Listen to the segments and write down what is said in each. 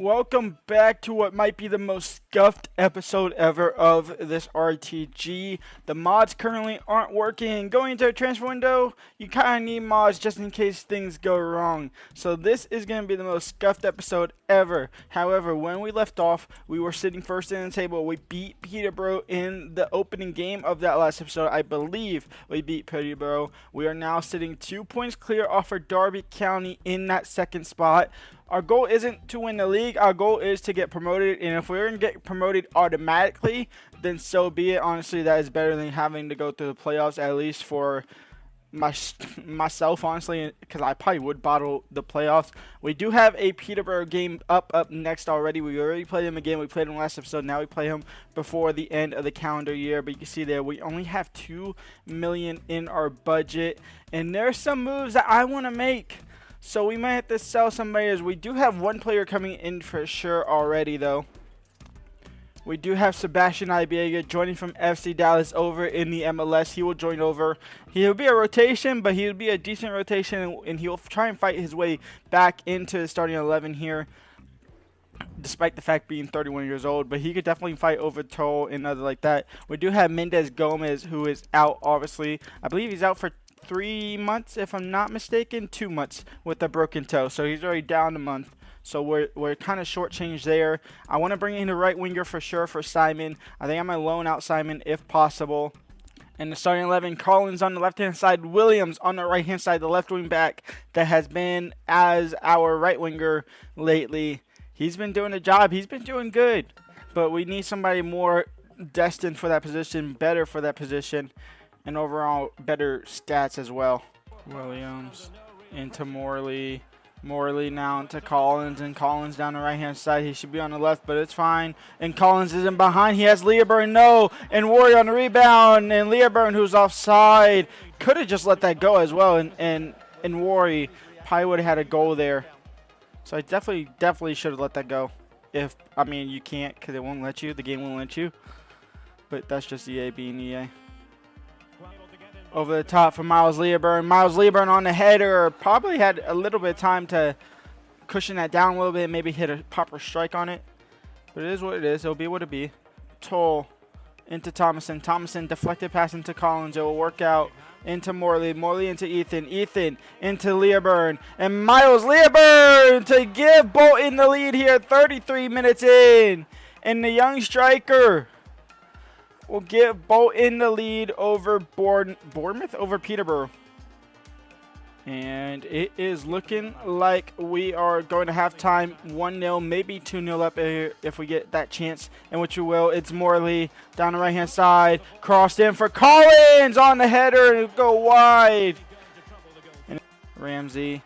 Welcome back to what might be the most scuffed episode ever of this RTG. The mods currently aren't working. Going into a transfer window, you kind of need mods just in case things go wrong. So this is going to be the most scuffed episode ever. However, when we left off, we were sitting first in the table. We beat Peterborough in the opening game of that last episode. I believe we beat Peterborough. We are now sitting 2 points clear off of Derby County in that second spot. Our goal isn't to win the league. Our goal is to get promoted, and if we're going to get promoted automatically, then so be it. Honestly, that is better than having to go through the playoffs, at least for myself, honestly, because I probably would bottle the playoffs. We do have a Peterborough game up next already. We already played him again. We played him last episode. Now we play him before the end of the calendar year. But you can see there, we only have $2 million in our budget, and there's some moves that I want to make. So we might have to sell some players. We do have one player coming in for sure already, though. We do have Sebastian Ibiega joining from FC Dallas over in the MLS. He will join over. He'll be a rotation, but he'll be a decent rotation, and he'll try and fight his way back into the starting 11 here, despite the fact being 31 years old. But he could definitely fight over Toll and other like that. We do have Mendez Gomez, who is out, obviously. I believe he's out for 3 months, if I'm not mistaken. 2 months with a broken toe, so he's already down a month. So we're kind of shortchanged there. I want to bring in a right winger for sure for Simon. I think I'm going to loan out Simon if possible. And the starting 11, Collins on the left-hand side, Williams on the right-hand side, the left wing back that has been as our right winger lately. He's been doing the job. He's been doing good. But we need somebody more destined for that position, better for that position, and overall better stats as well. Williams into Morley. Morley now into Collins, and Collins down the right-hand side. He should be on the left, but it's fine. And Collins is in behind. He has Leoburn, no. And Warrior on the rebound. And Leoburn, who's offside, could have just let that go as well. And Warrior probably would have had a goal there. So I definitely should have let that go. I mean, you can't because it won't let you. The game won't let you. But that's just EA being EA. Over the top for Miles Leoburn. Miles Leoburn on the header. Probably had a little bit of time to cushion that down a little bit. Maybe hit a proper strike on it. But it is what it is. It'll be what it be. Toll into Thomason. Thomason deflected pass into Collins. It will work out into Morley. Morley into Ethan. Ethan into Leoburn. And Miles Leoburn to give Bolton the lead here. 33 minutes in. And the young striker will give Bolton the lead over Bournemouth over Peterborough. And it is looking like we are going to have time 1-0, maybe 2-0 up here if we get that chance, and which we will. It's Morley down the right-hand side. Crossed in for Collins on the header, and it'll go wide. And Ramsey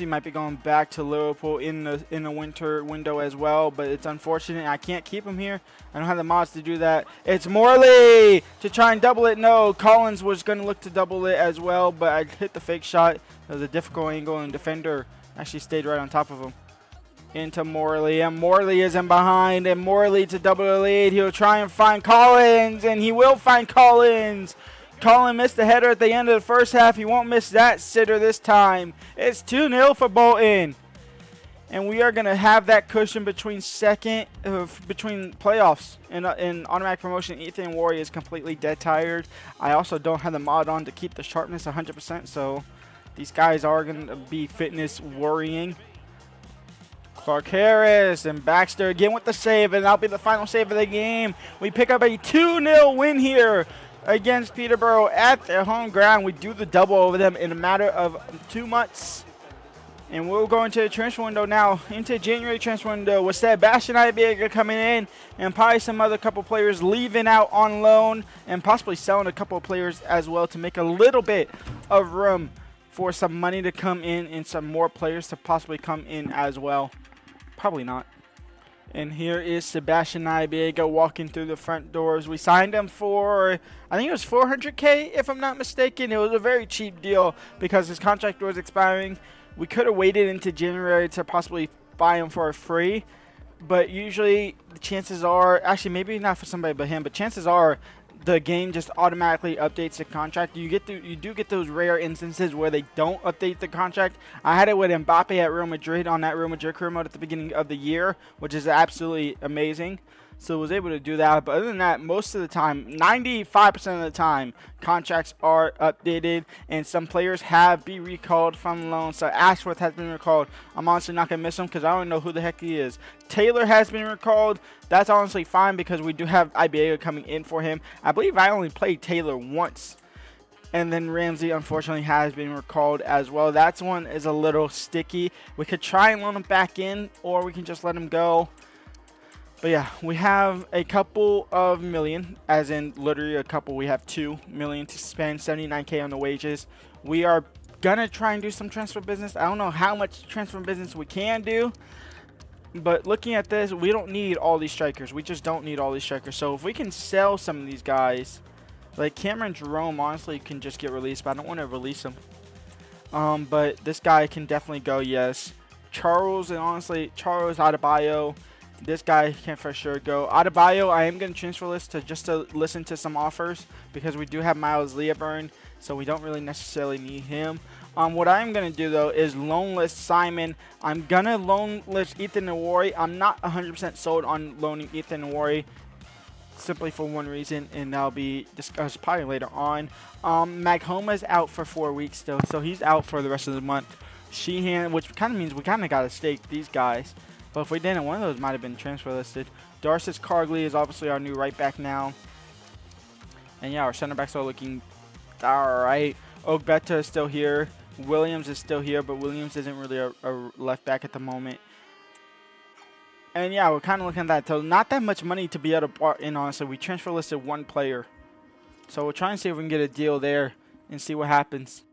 might be going back to Liverpool in the winter window as well, but it's unfortunate. I can't keep him here. I don't have the mods to do that. It's Morley to try and double it. No, Collins was going to look to double it as well, but I hit the fake shot. It was a difficult angle, and defender actually stayed right on top of him. Into Morley, and Morley is in behind, and Morley to double the lead. He'll try and find Collins, and he will find Collins. Collins missed the header at the end of the first half. He won't miss that sitter this time. It's 2-0 for Bolton. And we are going to have that cushion between between playoffs and automatic promotion. Ethan Warrior is completely dead tired. I also don't have the mod on to keep the sharpness 100%, so these guys are going to be fitness worrying. Clark Harris and Baxter again with the save, and that'll be the final save of the game. We pick up a 2-0 win here against Peterborough at their home ground. We do the double over them in a matter of 2 months. And we'll go into the transfer window now, into January transfer window with Sebastian Ibiega coming in and probably some other couple players leaving out on loan and possibly selling a couple of players as well to make a little bit of room for some money to come in and some more players to possibly come in as well. Probably not. And here is Sebastian Ibiega walking through the front doors. We signed him for, I think it was $400K, if I'm not mistaken. It was a very cheap deal because his contract was expiring. We could have waited into January to possibly buy him for free. But usually the chances are, actually maybe not for somebody but him, but chances are the game just automatically updates the contract. You do get those rare instances where they don't update the contract. I had it with Mbappe at Real Madrid on that Real Madrid career mode at the beginning of the year, which is absolutely amazing. So I was able to do that. But other than that, most of the time, 95% of the time, contracts are updated, and some players have been recalled from loan. So Ashworth has been recalled. I'm honestly not going to miss him because I don't know who the heck he is. Taylor has been recalled. That's honestly fine because we do have Ibiega coming in for him. I believe I only played Taylor once. And then Ramsey, unfortunately, has been recalled as well. That one is a little sticky. We could try and loan him back in, or we can just let him go. But yeah, we have a couple of million, as in literally a couple. We have 2 million to spend, 79K on the wages. We are going to try and do some transfer business. I don't know how much transfer business we can do. But looking at this, we don't need all these strikers. We just don't need all these strikers. So if we can sell some of these guys, like Cameron Jerome, honestly, can just get released. But I don't want to release him. But this guy can definitely go, yes. Charles, and honestly, Charles Adebayo. This guy can for sure go. Adebayo, I am going to transfer list just to listen to some offers because we do have Miles Leoburn, so we don't really necessarily need him. What I'm going to do, though, is loan list Simon. I'm going to loan list Ethan Nwari. I'm not 100% sold on loaning Ethan Nwari simply for one reason, and that'll be discussed probably later on. Maghoma's out for 4 weeks still, so he's out for the rest of the month. Sheehan, which kind of means we kind of got to stake these guys. But if we didn't, one of those might have been transfer listed. Darcis Cargley is obviously our new right back now. And yeah, our center backs are looking alright. Ogbeta is still here. Williams is still here, but Williams isn't really a left back at the moment. And yeah, we're kind of looking at that. So not that much money to be able to part in, honestly. We transfer listed 1 player. So we'll try and see if we can get a deal there and see what happens.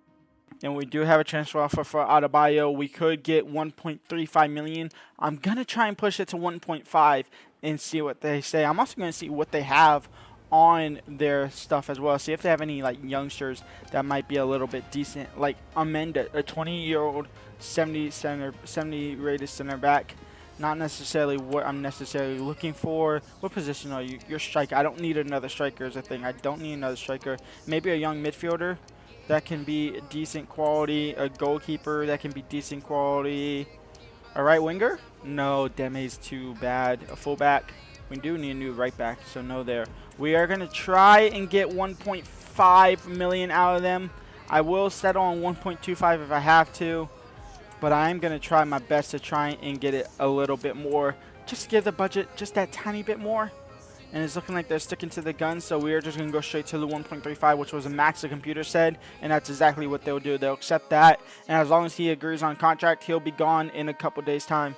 And we do have a transfer offer for Adebayo. We could get 1.35 million. I'm going to try and push it to 1.5 and see what they say. I'm also going to see what they have on their stuff as well. See if they have any like youngsters that might be a little bit decent. Like Amenda, a 20-year-old 70 rated center back. Not necessarily what I'm necessarily looking for. What position are you? You're striker. I don't need another striker is a thing. I don't need another striker. Maybe a young midfielder that can be decent quality. A goalkeeper that can be decent quality. A right winger? No, Deme's too bad. A fullback? We do need a new right back, so no there. We are going to try and get 1.5 million out of them. I will settle on 1.25 if I have to. But I am going to try my best to try and get it a little bit more. Just to give the budget just that tiny bit more. And it's looking like they're sticking to the gun. So we are just going to go straight to the 1.35, which was a max the computer said. And that's exactly what they'll do. They'll accept that. And as long as he agrees on contract, he'll be gone in a couple days' time.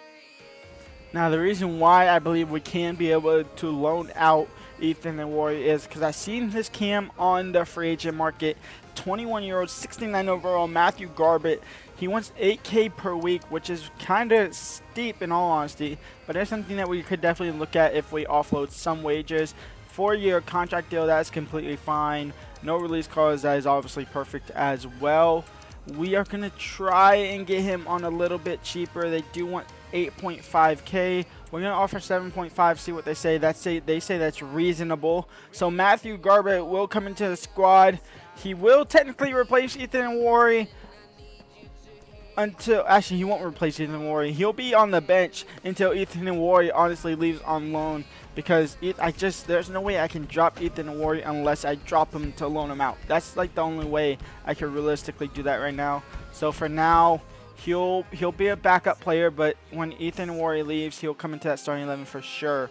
Now, the reason why I believe we can be able to loan out Ethan Nwari is because I've seen his cam on the free agent market. 21-year-old, 69 overall, Matthew Garbett. He wants 8K per week, which is kind of steep in all honesty. But that's something that we could definitely look at if we offload some wages. 4-year contract deal, that's completely fine. No release clause, that is obviously perfect as well. We are going to try and get him on a little bit cheaper. They do want 8.5K. We're going to offer 7.5, see what they say. They say that's reasonable. So Matthew Garbett will come into the squad. He will technically replace Ethan Nwari until, actually he won't replace Ethan Nwari. He'll be on the bench until Ethan Nwari honestly leaves on loan, because there's no way I can drop Ethan Nwari unless I drop him to loan him out. That's like the only way I can realistically do that right now. So for now, he'll be a backup player, but when Ethan Nwari leaves, he'll come into that starting 11 for sure.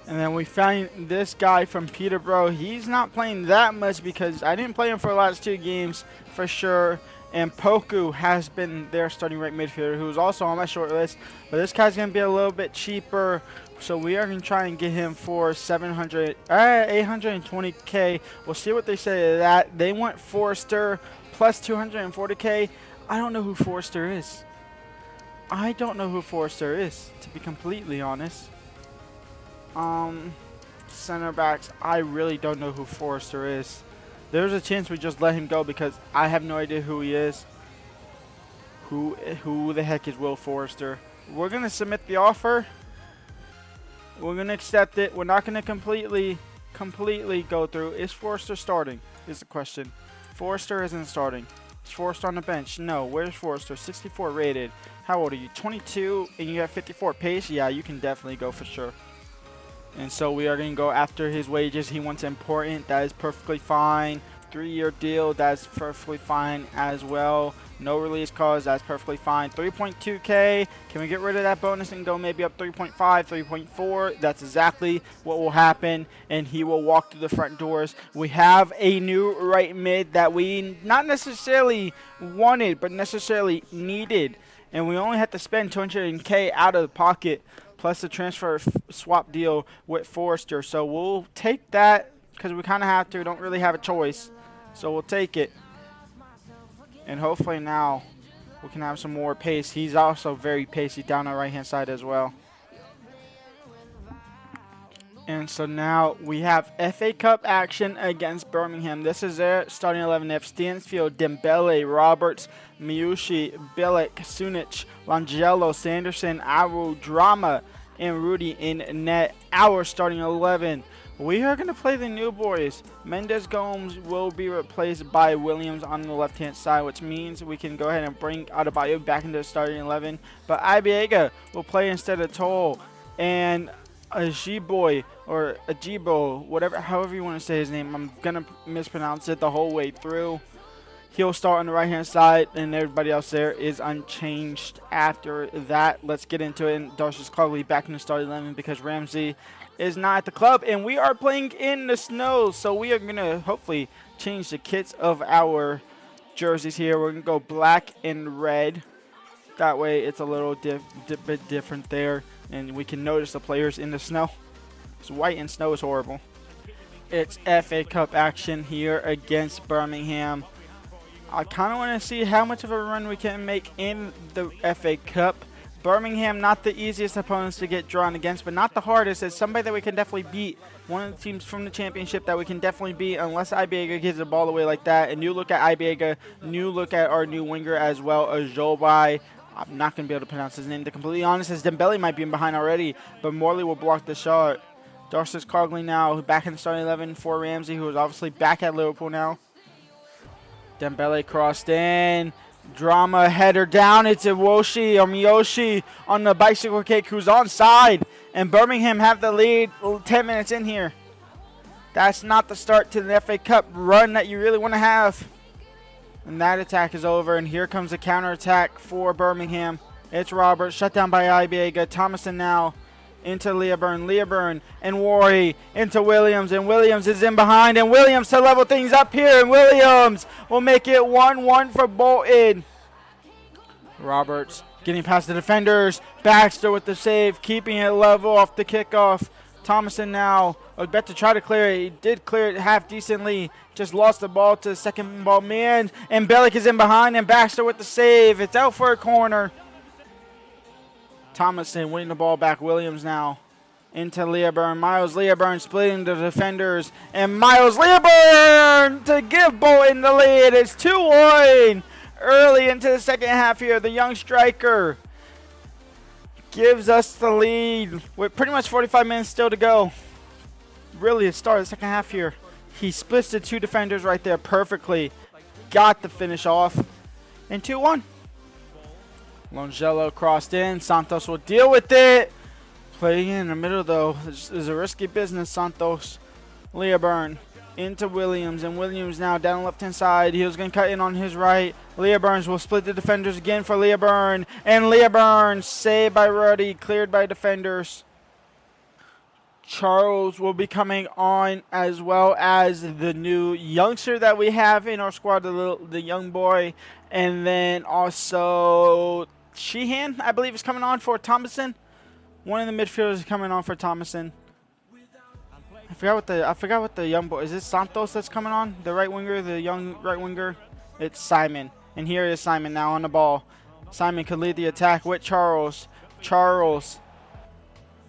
And then we find this guy from Peterborough. He's not playing that much because I didn't play him for the last 2 games for sure. And Poku has been their starting right midfielder, who's also on my short list. But this guy's going to be a little bit cheaper. So we are going to try and get him for 820K. We'll see what they say to that. They want Forrester plus 240K. I don't know who Forrester is. To be completely honest. Center backs, I really don't know who Forrester is. There's a chance we just let him go because I have no idea who he is. Who the heck is Will Forrester? We're going to submit the offer. We're going to accept it. We're not going to completely completely go through. Is Forrester starting? Is the question. Forrester isn't starting. Is Forrester on the bench? No. Where's Forrester? 64 rated. How old are you? 22 and you have 54 pace? Yeah, you can definitely go for sure. And so we are going to go after his wages. He wants important. That is perfectly fine. 3-year deal. That's perfectly fine as well. No release clause. That's perfectly fine. 3.2K. Can we get rid of that bonus and go maybe up 3.5, 3.4? That's exactly what will happen. And he will walk through the front doors. We have a new right mid that we not necessarily wanted, but necessarily needed. And we only had to spend 200K out of the pocket, plus the transfer swap deal with Forrester. So we'll take that because we kind of have to. We don't really have a choice. So we'll take it. And hopefully now we can have some more pace. He's also very pacey down the right-hand side as well. And so now we have FA Cup action against Birmingham. This is their starting 11. They have Stansfield, Dembele, Roberts, Miucci, Bilic, Sunic, Langelo, Sanderson, Aru, Drama, and Rudy in net. Our starting 11. We are going to play the new boys. Mendes Gomes will be replaced by Williams on the left-hand side, which means we can go ahead and bring Adebayo back into the starting 11. But Ibiega will play instead of Toll. And Ajiboy, or Ajibo, whatever, however you want to say his name. I'm going to mispronounce it the whole way through. He'll start on the right-hand side, and everybody else there is unchanged after that. Let's get into it. And Darcius Cogley back in the starting 11 because Ramsey is not at the club, and we are playing in the snow, so we are going to hopefully change the kits of our jerseys here. We're going to go black and red. That way it's a little bit different there, and we can notice the players in the snow. It's white and snow is horrible. It's FA Cup action here against Birmingham. I kind of want to see how much of a run we can make in the FA Cup. Birmingham, not the easiest opponents to get drawn against, but not the hardest. It's somebody that we can definitely beat. One of the teams from the championship that we can definitely beat unless Ibiega gives the ball away like that. And you look at Ibiega, you look at our new winger as well, Ajobai. I'm not going to be able to pronounce his name. To be completely honest, his Dembele might be in behind already, but Morley will block the shot. Darcius Cogley now back in the starting 11 for Ramsey, who is obviously back at Liverpool now. Dembele crossed in. Drama header down. It's Iwoshi or Miyoshi on the bicycle kick who's onside. And Birmingham have the lead 10 minutes in here. That's not the start to the FA Cup run that you really want to have. And that attack is over. And here comes a counterattack for Birmingham. It's Roberts shut down by Ibiega. Thomason now into Leoburn and Worry into Williams, and Williams is in behind, and Williams to level things up here, and Williams will make it 1-1 for Bolton. Roberts getting past the defenders, Baxter with the save, keeping it level off the kickoff. Thomason now, about to try to clear it. He did clear it half decently, just lost the ball to the second ball man, and Bellick is in behind, and Baxter with the save. It's out for a corner. Thomason winning the ball back. Williams now into Leoburn. Miles Leoburn splitting the defenders. And Miles Leoburn to give Bolton the lead. It's 2-1 early into the second half here. The young striker gives us the lead with pretty much 45 minutes still to go. Really, it started the second half here. He splits the two defenders right there perfectly. Got the finish off. And 2-1. Langelo crossed in. Santos will deal with it. Playing in the middle, though, is a risky business, Santos. Leoburn into Williams, and Williams now down the left-hand side. He was going to cut in on his right. Leoburn will split the defenders again for Leoburn. And Leoburn saved by Ruddy, cleared by defenders. Charles will be coming on, as well as the new youngster that we have in our squad, the young boy. And then also Sheehan, I believe, is coming on for Thomason. One of the midfielders is coming on for Thomason. I forgot what the young boy is. This Santos that's coming on, the right winger, the young right winger. It's Simon, and here is Simon now on the ball. Simon could lead the attack with Charles. Charles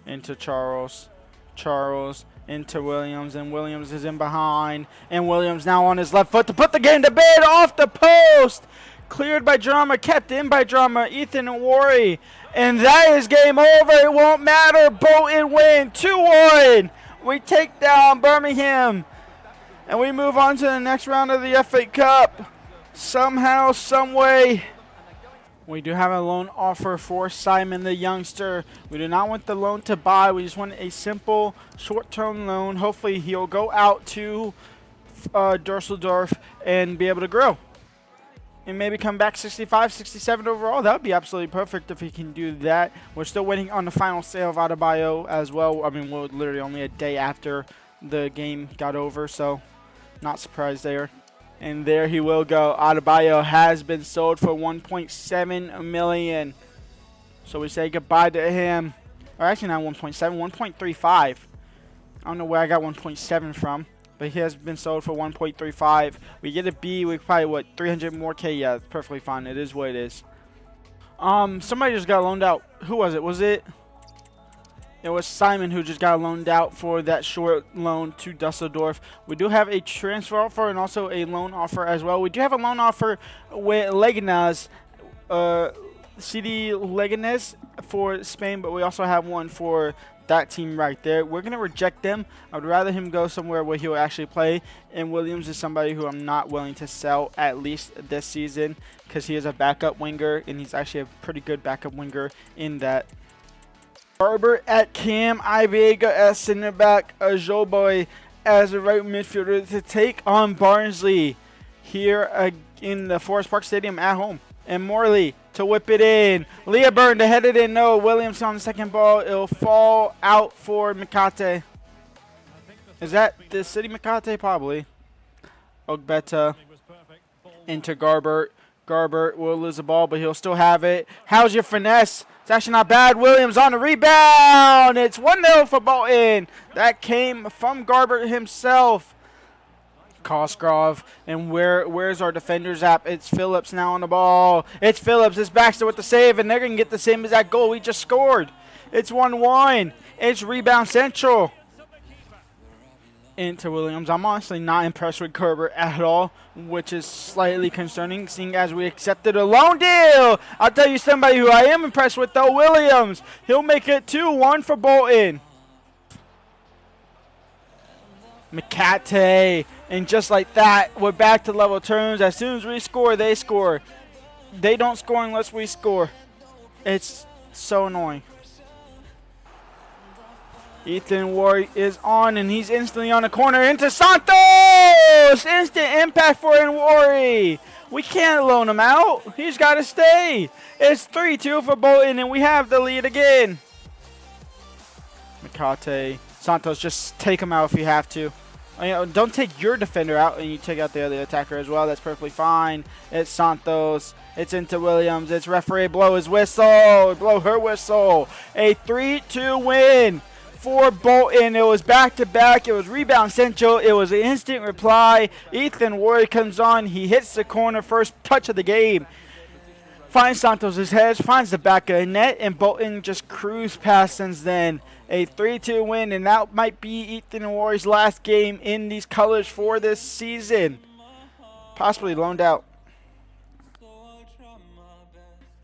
into Charles. Charles into Williams, and Williams is in behind, and Williams now on his left foot to put the game to bed off the post. Cleared by Drama, kept in by Drama, Ethan and Worry. And that is game over. It won't matter. Bolton win 2-1. We take down Birmingham. And we move on to the next round of the FA Cup. Somehow, some way. We do have a loan offer for Simon the youngster. We do not want the loan to buy. We just want a simple short-term loan. Hopefully he'll go out to Dusseldorf and be able to grow. And maybe come back 65, 67 overall. That would be absolutely perfect if he can do that. We're still waiting on the final sale of Adebayo as well. I mean, we're literally only a day after the game got over, so not surprised there. And there he will go. Adebayo has been sold for 1.7 million. So we say goodbye to him. Or actually not 1.7, 1.35. I don't know where I got 1.7 from. But he has been sold for 1.35. We get a B, we probably, what, 300 more K? Yeah, it's perfectly fine. It is what it is. Somebody just got loaned out. Who was it? It was Simon who just got loaned out for that short loan to Dusseldorf. We do have a transfer offer and also a loan offer as well. We do have a loan offer with Leganes, CD Leganes for Spain, but we also have one for that team right there. We're going to reject them. I would rather him go somewhere where he'll actually play. And Williams is somebody who I'm not willing to sell at least this season because he is a backup winger and he's actually a pretty good backup winger in that. Barber at Cam, Ivega as center back, Ajoboy as a right midfielder to take on Barnsley here in the Forest Park Stadium at home. And Morley to whip it in. Leoburn to head it in. No, Williams on the second ball. It'll fall out for Mikate. Is that the City Mikate? Probably. Ogbeta into Garbert. Garbert will lose the ball, but he'll still have it. How's your finesse? It's actually not bad. Williams on the rebound. It's 1-0 for Bolton. That came from Garbert himself. Cosgrove, and where's our defenders at? It's Phillips now on the ball. It's Phillips. It's Baxter with the save, and they're going to get the same as that goal we just scored. It's 1-1. It's rebound central. Into Williams. I'm honestly not impressed with Kerber at all, which is slightly concerning, seeing as we accepted a loan deal. I'll tell you somebody who I am impressed with, though, Williams. He'll make it 2-1 for Bolton. Mikate. And just like that, we're back to level terms. As soon as we score, they score. They don't score unless we score. It's so annoying. Ethan Ward is on, and he's instantly on the corner into Santos! Instant impact for Nwori. We can't loan him out. He's got to stay. It's 3-2 for Bolton, and we have the lead again. Mikate. Santos, just take him out if you have to. You know, don't take your defender out and you take out the other attacker as well. That's perfectly fine. It's Santos. It's into Williams. It's referee. Blow his whistle. Blow her whistle. A 3-2 win for Bolton. It was back-to-back. It was rebound central. It was an instant reply. Ethan Ward comes on. He hits the corner. First touch of the game. Finds Santos' head. Finds the back of the net. And Bolton just cruised past since then. A 3-2 win, and that might be Ethan Ward's last game in these colors for this season. Possibly loaned out.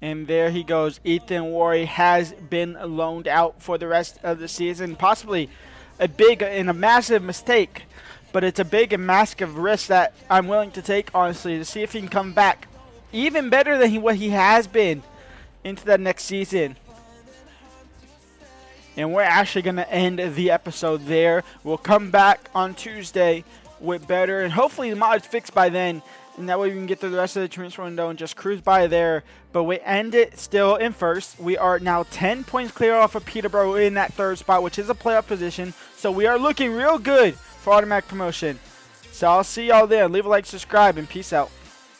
And there he goes. Ethan Ward has been loaned out for the rest of the season. Possibly a big and a massive mistake, but it's a big and massive risk that I'm willing to take, honestly, to see if he can come back even better than what he has been into that next season. And we're actually going to end the episode there. We'll come back on Tuesday with better, and hopefully the mod's fixed by then. And that way we can get through the rest of the transfer window and just cruise by there. But we end it still in first. We are now 10 points clear off of Peterborough in that third spot, which is a playoff position. So we are looking real good for automatic promotion. So I'll see y'all there. Leave a like, subscribe, and peace out.